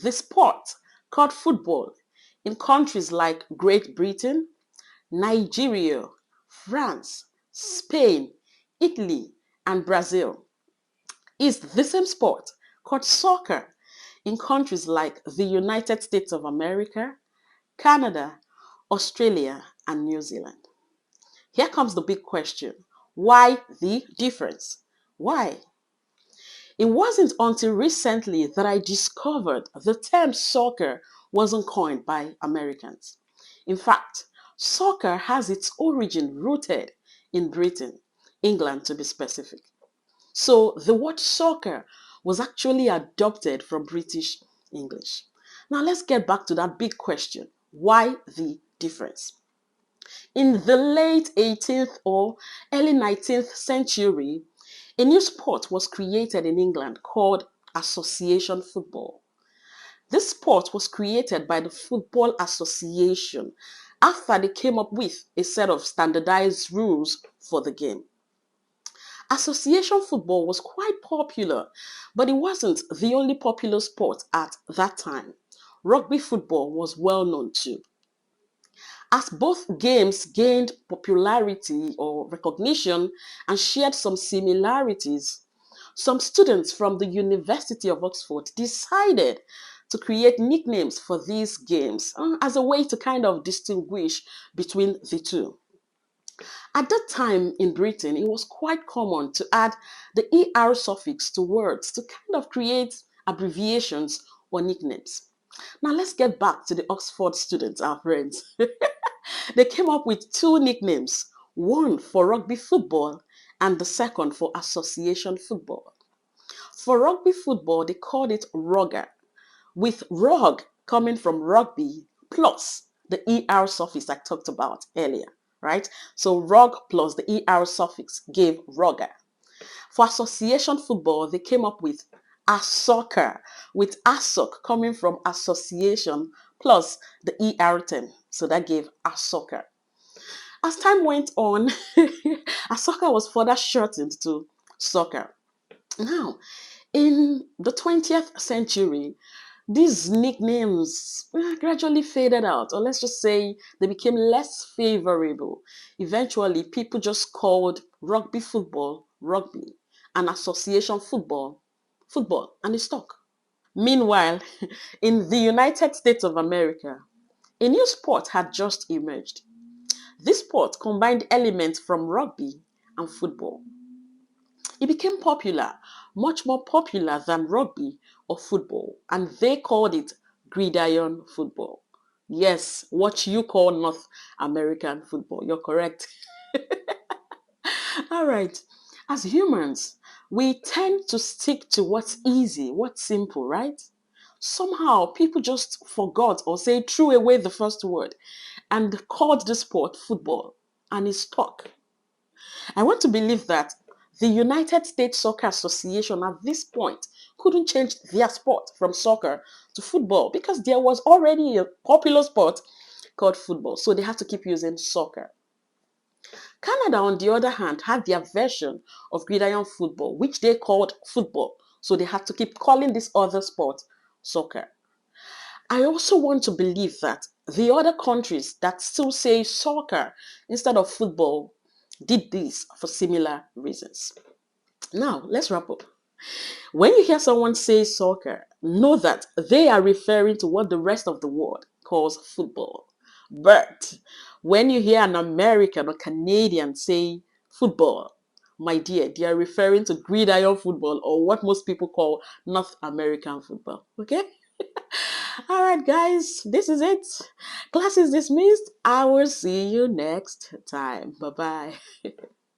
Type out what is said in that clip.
the sport called football in countries like Great Britain, Nigeria, France, Spain, Italy, and Brazil is the same sport called soccer in countries like the United States of America, Canada, Australia, and New Zealand. Here comes the big question. Why the difference? Why? It wasn't until recently that I discovered the term soccer wasn't coined by Americans. In fact, soccer has its origin rooted in Britain, England to be specific. So the word soccer was actually adopted from British English. Now let's get back to that big question. Why the difference? In the late 18th or early 19th century, a new sport was created in England called association football. This sport was created by the Football Association after they came up with a set of standardized rules for the game. Association football was quite popular, but it wasn't the only popular sport at that time. Rugby football was well known too. As both games gained popularity or recognition and shared some similarities, some students from the University of Oxford decided to create nicknames for these games as a way to kind of distinguish between the two. At that time in Britain, it was quite common to add the ER suffix to words to kind of create abbreviations or nicknames. Now let's get back to the Oxford students, our friends. They came up with two nicknames, one for rugby football and the second for association football. For rugby football, they called it rugger, with rug coming from rugby plus the ER suffix I talked about earlier, right? So rug plus the ER suffix gave rugger. For association football, they came up with a soccer, with ASOC coming from association plus the ER term. So that gave a soccer. As time went on, a soccer was further shortened to soccer. Now, in the 20th century, these nicknames gradually faded out, or let's just say they became less favorable. Eventually, people just called rugby football rugby and association football football, and it stuck. Meanwhile, in the United States of America, a new sport had just emerged. This sport combined elements from rugby and football. It became popular, much more popular than rugby or football, and they called it gridiron football. Yes, what you call North American football. You're correct. All right. As humans, we tend to stick to what's easy, what's simple, right? Somehow, people just forgot or say threw away the first word and called the sport football, and it stuck. I want to believe that the United States Soccer Association at this point couldn't change their sport from soccer to football because there was already a popular sport called football. So they had to keep using soccer. Canada, on the other hand, had their version of gridiron football, which they called football. So they had to keep calling this other sport soccer. I also want to believe that the other countries that still say soccer instead of football did this for similar reasons. Now, let's wrap up. When you hear someone say soccer, know that they are referring to what the rest of the world calls football. But when you hear an American or Canadian say football, my dear, they are referring to gridiron football or what most people call North American football. Okay? All right, guys, this is it. Class is dismissed. I will see you next time. Bye bye.